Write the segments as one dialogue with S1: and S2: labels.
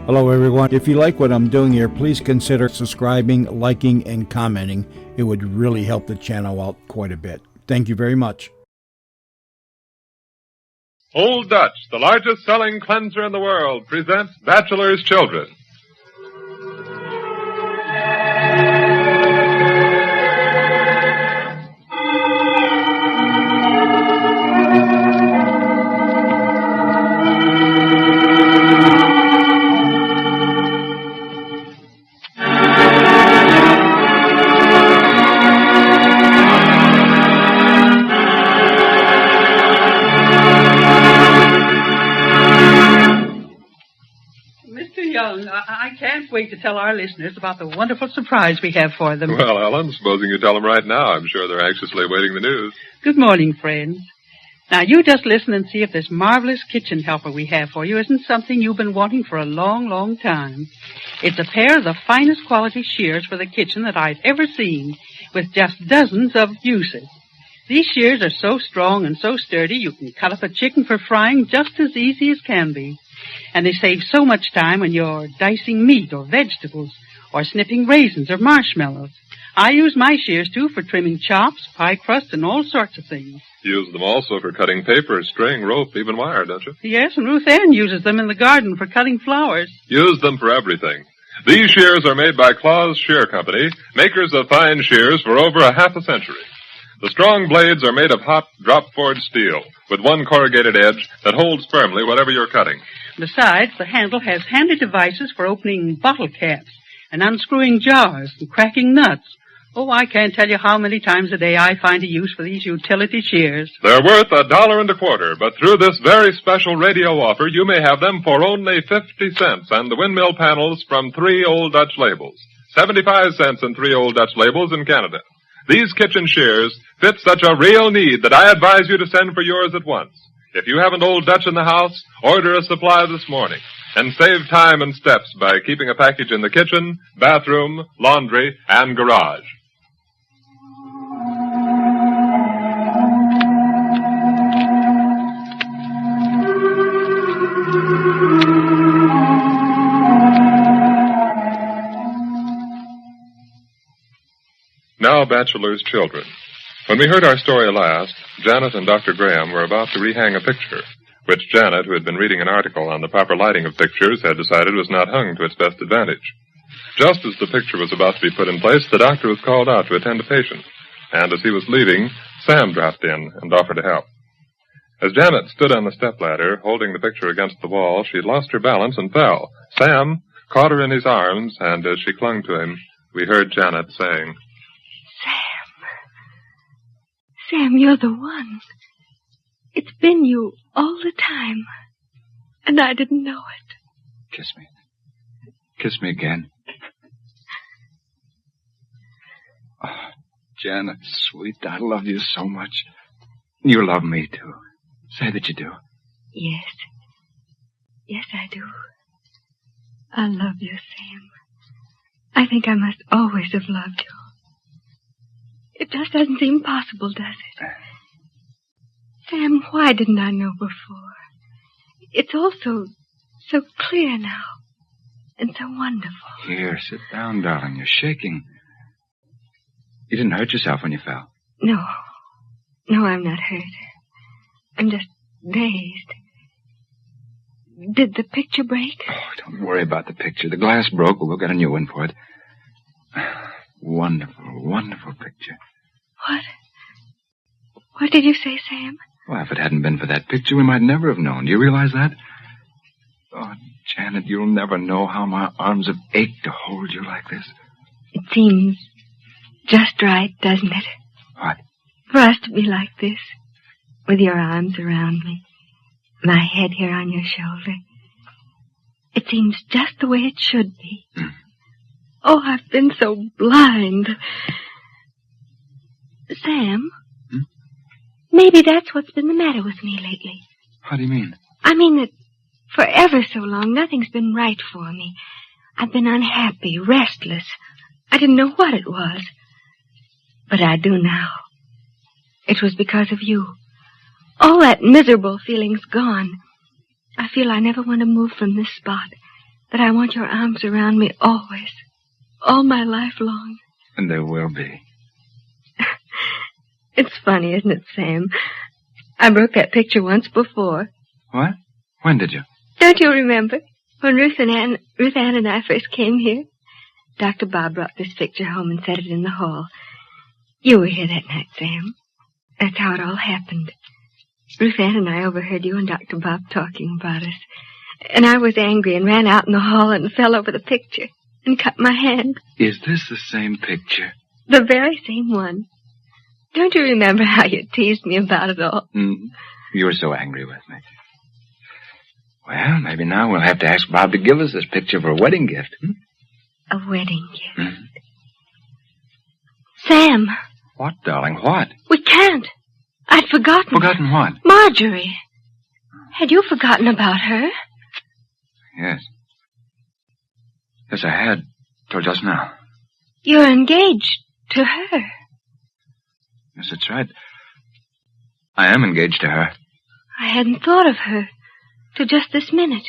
S1: Hello, everyone. If you like what I'm doing here, please consider subscribing, liking, and commenting. It would really help the channel out quite a bit. Thank you very much.
S2: Old Dutch, the largest selling cleanser in the world, presents Bachelor's Children.
S3: I can't wait to tell our listeners about the wonderful surprise we have for them.
S2: Well, Ellen, supposing you tell them right now. I'm sure they're anxiously awaiting the news.
S3: Good morning, friends. Now, you just listen and see if this marvelous kitchen helper we have for you isn't something you've been wanting for a long, long time. It's a pair of the finest quality shears for the kitchen that I've ever seen, with just dozens of uses. These shears are so strong and so sturdy you can cut up a chicken for frying just as easy as can be. And they save so much time when you're dicing meat or vegetables or snipping raisins or marshmallows. I use my shears, too, for trimming chops, pie crust, and all sorts of things.
S2: You use them also for cutting paper, string, rope, even wire, don't you?
S3: Yes, and Ruth Ann uses them in the garden for cutting flowers.
S2: Use them for everything. These shears are made by Claw's Shear Company, makers of fine shears for over a half a century. The strong blades are made of hot, drop-forged steel, with one corrugated edge that holds firmly whatever you're cutting.
S3: Besides, the handle has handy devices for opening bottle caps and unscrewing jars and cracking nuts. Oh, I can't tell you how many times a day I find a use for these utility shears.
S2: They're worth $1.25, but through this very special radio offer, you may have them for only 50 cents and the windmill panels from 3 Old Dutch labels. 75 cents and 3 Old Dutch labels in Canada. These kitchen shears fit such a real need that I advise you to send for yours at once. If you haven't Old Dutch in the house, order a supply this morning and save time and steps by keeping a package in the kitchen, bathroom, laundry, and garage. Now, Bachelor's Children. When we heard our story last, Janet and Dr. Graham were about to rehang a picture, which Janet, who had been reading an article on the proper lighting of pictures, had decided was not hung to its best advantage. Just as the picture was about to be put in place, the doctor was called out to attend a patient, and as he was leaving, Sam dropped in and offered to help. As Janet stood on the stepladder, holding the picture against the wall, she lost her balance and fell. Sam caught her in his arms, and as she clung to him, we heard Janet saying,
S4: Sam, you're the one. It's been you all the time. And I didn't know it.
S5: Kiss me. Kiss me again. Oh, Janet, sweet, I love you so much. You love me, too. Say that you do.
S4: Yes. Yes, I do. I love you, Sam. I think I must always have loved you. It just doesn't seem possible, does it? Sam, why didn't I know before? It's all so clear now. And so wonderful.
S5: Here, sit down, darling. You're shaking. You didn't hurt yourself when you fell?
S4: No. No, I'm not hurt. I'm just dazed. Did the picture break?
S5: Oh, don't worry about the picture. The glass broke, but we'll get a new one for it. Wonderful, wonderful picture.
S4: What? What did you say, Sam?
S5: Well, if it hadn't been for that picture, we might never have known. Do you realize that? Oh, Janet, you'll never know how my arms have ached to hold you like this.
S4: It seems just right, doesn't it?
S5: What?
S4: For us to be like this, with your arms around me, my head here on your shoulder. It seems just the way it should be. Oh, I've been so blind. Sam? Maybe that's what's been the matter with me lately.
S5: How do you mean?
S4: I mean that for ever so long, nothing's been right for me. I've been unhappy, restless. I didn't know what it was. But I do now. It was because of you. All that miserable feeling's gone. I feel I never want to move from this spot. that I want your arms around me always, all my life long.
S5: And there will be.
S4: It's funny, isn't it, Sam? I broke that picture once before.
S5: What? When did you?
S4: Don't you remember? When Ruth Ann and I first came here? Dr. Bob brought this picture home and set it in the hall. You were here that night, Sam. That's how it all happened. Ruth Ann and I overheard you and Dr. Bob talking about us. And I was angry and ran out in the hall and fell over the picture and cut my hand.
S5: Is this the same picture?
S4: The very same one. Don't you remember how you teased me about it all?
S5: You were so angry with me. Well, maybe now we'll have to ask Bob to give us this picture for a wedding gift.
S4: A wedding gift. Sam.
S5: What, darling? What?
S4: We can't. I'd forgotten.
S5: Forgotten what?
S4: Margery. Had you forgotten about her?
S5: Yes. Yes, I had, till just now.
S4: You're engaged to her.
S5: Yes, that's right. I am engaged to her.
S4: I hadn't thought of her till just this minute.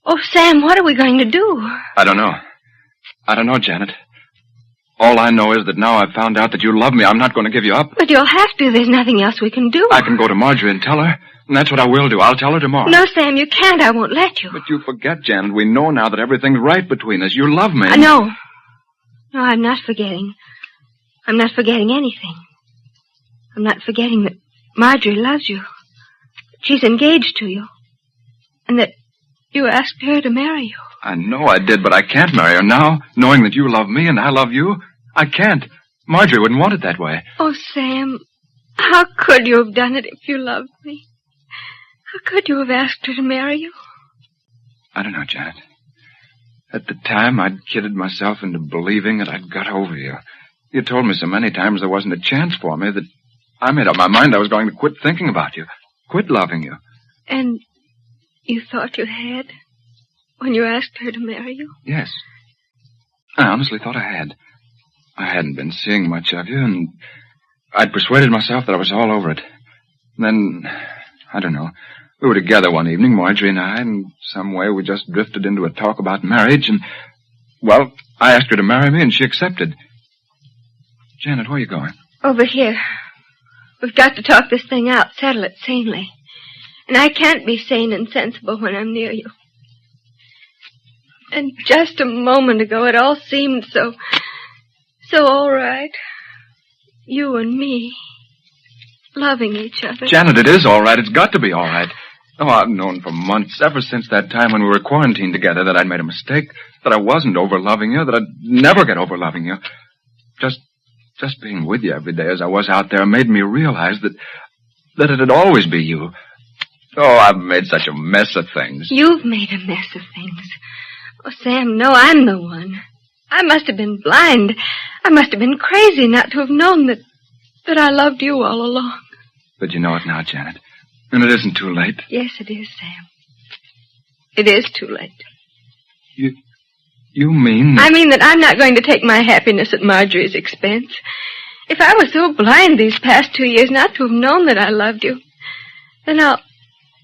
S4: Oh, Sam, what are we going to do?
S5: I don't know. I don't know, Janet. All I know is that now I've found out that you love me, I'm not going to give you up.
S4: But you'll have to. There's nothing else we can do.
S5: I can go to Margery and tell her, and that's what I will do. I'll tell her tomorrow.
S4: No, Sam, you can't. I won't let you.
S5: But you forget, Janet. We know now that everything's right between us. You love me.
S4: No. No, I'm not forgetting. I'm not forgetting anything. I'm not forgetting that Margery loves you. She's engaged to you. And that you asked her to marry you.
S5: I know I did, but I can't marry her now, knowing that you love me and I love you. I can't. Margery wouldn't want it that way.
S4: Oh, Sam, how could you have done it if you loved me? How could you have asked her to marry you?
S5: I don't know, Janet. At the time, I'd kidded myself into believing that I'd got over you. You told me so many times there wasn't a chance for me that I made up my mind I was going to quit thinking about you, quit loving you.
S4: And you thought you had when you asked her to marry you?
S5: Yes. I honestly thought I had. I hadn't been seeing much of you, and I'd persuaded myself that I was all over it. And then, I don't know, we were together one evening, Margery and I, and some way we just drifted into a talk about marriage, and, well, I asked her to marry me, and she accepted. Janet, where are you going?
S4: Over here. We've got to talk this thing out, settle it sanely. And I can't be sane and sensible when I'm near you. And just a moment ago, it all seemed so all right. You and me, loving each other.
S5: Janet, it is all right. It's got to be all right. Oh, I've known for months, ever since that time when we were quarantined together, that I'd made a mistake, that I wasn't over-loving you, that I'd never get over loving you. Just being with you every day as I was out there made me realize that it'd always be you. Oh, I've made such a mess of things.
S4: You've made a mess of things. Oh, Sam, no, I'm the one. I must have been blind. I must have been crazy not to have known that I loved you all along.
S5: But you know it now, Janet. And it isn't too late.
S4: Yes, it is, Sam. It is too late.
S5: You mean that...
S4: I mean that I'm not going to take my happiness at Margery's expense. If I was so blind these past 2 years not to have known that I loved you, then I'll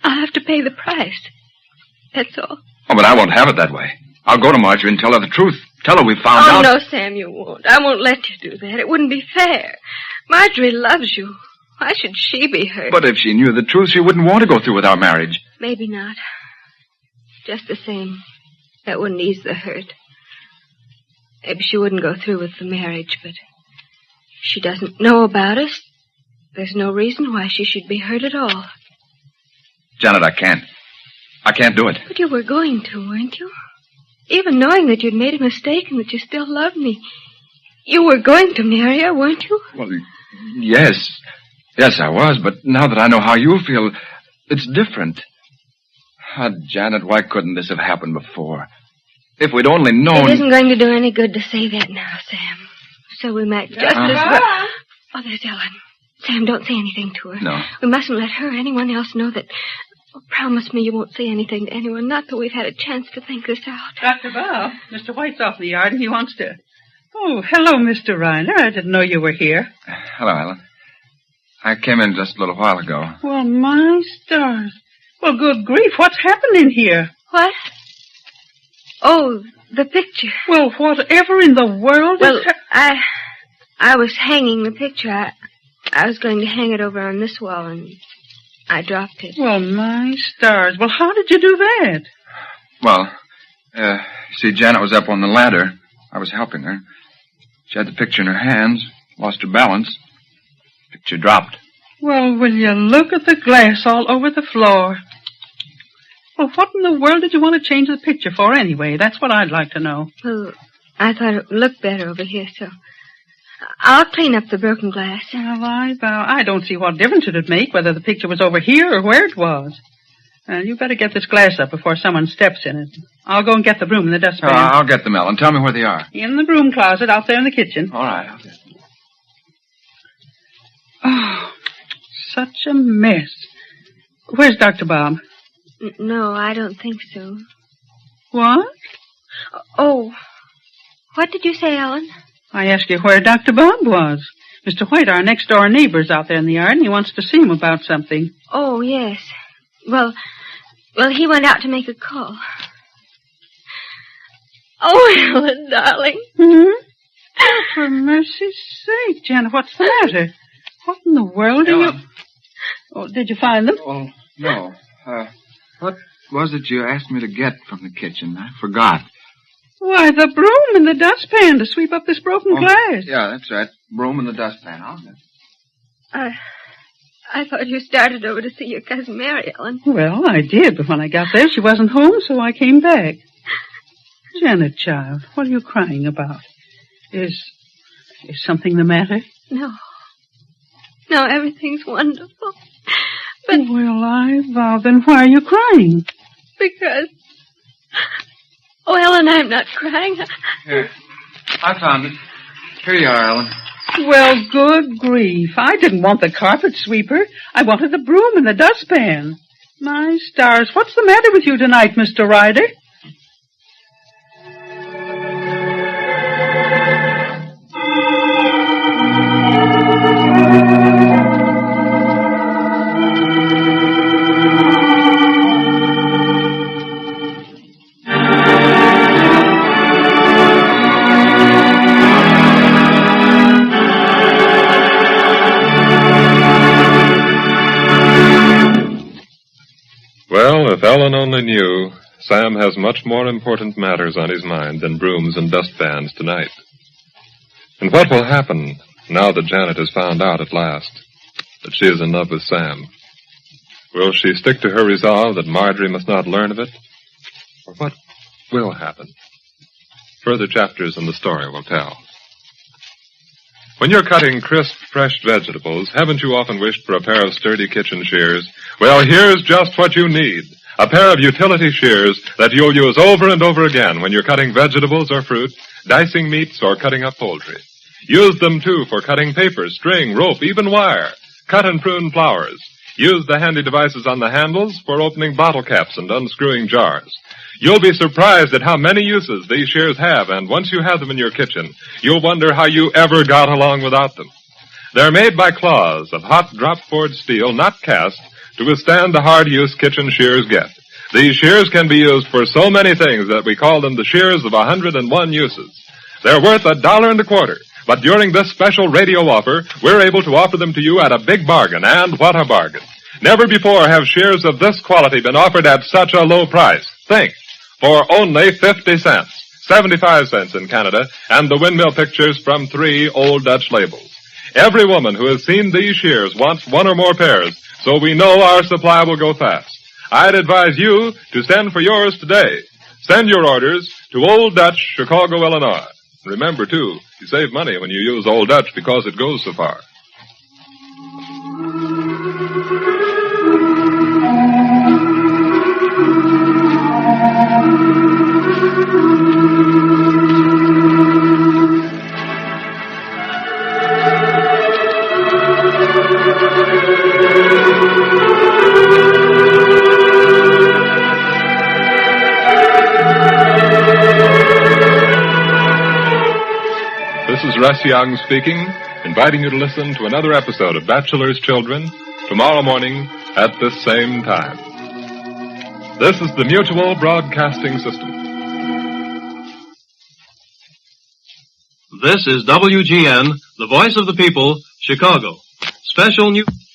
S4: have to pay the price. That's all.
S5: Oh, but I won't have it that way. I'll go to Margery and tell her the truth. Tell her we found out...
S4: Oh, no, Sam, you won't. I won't let you do that. It wouldn't be fair. Margery loves you. Why should she be hurt?
S5: But if she knew the truth, she wouldn't want to go through with our marriage.
S4: Maybe not. Just the same, that wouldn't ease the hurt. Maybe she wouldn't go through with the marriage, but if she doesn't know about us, there's no reason why she should be hurt at all.
S5: Janet, I can't. I can't do it.
S4: But you were going to, weren't you? Even knowing that you'd made a mistake and that you still loved me. You were going to marry her, weren't you?
S5: Well, yes. Yes, I was, but now that I know how you feel, it's different. Ah, Janet, why couldn't this have happened before? If we'd only known...
S4: It isn't going to do any good to say that now, Sam. So we might just as well... Oh, there's Ellen. Sam, don't say anything to her.
S5: No.
S4: We mustn't let her or anyone else know that... Oh, promise me you won't say anything to anyone, not till we've had a chance to think this out.
S3: Dr. Bob, Mr. White's off in the yard and he wants to... Oh, hello, Mr. Reiner. I didn't know you were here.
S5: Hello, Ellen. I came in just a little while ago.
S3: Well, my stars. Well, good grief, what's happening here?
S4: What? Oh, the picture.
S3: Well, whatever in the world
S4: Well,
S3: is...
S4: I was hanging the picture. I was going to hang it over on this wall, and I dropped it.
S3: Well, my stars. Well, how did you do that?
S5: Well, see, Janet was up on the ladder. I was helping her. She had the picture in her hands, lost her balance. Picture dropped.
S3: Well, will you look at the glass all over the floor? Well, what in the world did you want to change the picture for anyway? That's what I'd like to know.
S4: Well, I thought it would look better over here, so I'll clean up the broken glass.
S3: Well, I don't see what difference it would make whether the picture was over here or where it was. You better get this glass up before someone steps in it. I'll go and get the broom and the dustpan.
S5: I'll get them, Ellen. Tell me where they are.
S3: In the broom closet out there in the kitchen.
S5: All right, I'll get them.
S3: Oh, such a mess. Where's Dr. Bob?
S4: No, I don't think so.
S3: What?
S4: Oh, what did you say, Ellen?
S3: I asked you where Dr. Bob was. Mr. White, our next-door neighbor's out there in the yard, and he wants to see him about something.
S4: Oh, yes. Well, he went out to make a call. Oh, Ellen, darling.
S3: Hmm? Oh, for mercy's sake, Janet, what's the matter? What in the world are you... Oh, did you find them?
S5: Oh, no. What was it you asked me to get from the kitchen? I forgot.
S3: Why, the broom and the dustpan to sweep up this broken glass.
S5: Yeah, that's right. Broom and the dustpan. I'll get it.
S4: I thought you started over to see your cousin Mary, Ellen.
S3: Well, I did, but when I got there, she wasn't home, so I came back. Janet, child, what are you crying about? Is something the matter?
S4: No, everything's wonderful. But...
S3: Well, I vow, then why are you crying?
S4: Because... Oh, Ellen, I'm not crying.
S5: Here. I found it. Here you are, Ellen.
S3: Well, good grief. I didn't want the carpet sweeper. I wanted the broom and the dustpan. My stars, what's the matter with you tonight, Mr. Ryder?
S2: Well, if Ellen only knew, Sam has much more important matters on his mind than brooms and dustpans tonight. And what will happen now that Janet has found out at last that she is in love with Sam? Will she stick to her resolve that Margery must not learn of it? Or what will happen? Further chapters in the story will tell. When you're cutting crisp, fresh vegetables, haven't you often wished for a pair of sturdy kitchen shears? Well, here's just what you need. A pair of utility shears that you'll use over and over again when you're cutting vegetables or fruit, dicing meats, or cutting up poultry. Use them, too, for cutting paper, string, rope, even wire. Cut and prune flowers. Use the handy devices on the handles for opening bottle caps and unscrewing jars. You'll be surprised at how many uses these shears have, and once you have them in your kitchen, you'll wonder how you ever got along without them. They're made by claws of hot drop-forged steel, not cast, to withstand the hard use kitchen shears get. These shears can be used for so many things that we call them the shears of 101 uses. They're worth $1.25, but during this special radio offer, we're able to offer them to you at a big bargain, and what a bargain. Never before have shears of this quality been offered at such a low price. Think. For only 50 cents, 75 cents in Canada, and the windmill pictures from 3 old Dutch labels. Every woman who has seen these shears wants one or more pairs, so we know our supply will go fast. I'd advise you to send for yours today. Send your orders to Old Dutch, Chicago, Illinois. Remember, too, you save money when you use Old Dutch because it goes so far. This is Russ Young speaking, inviting you to listen to another episode of Bachelor's Children tomorrow morning at this same time. This is the Mutual Broadcasting System.
S6: This is WGN, the voice of the people, Chicago. Special news.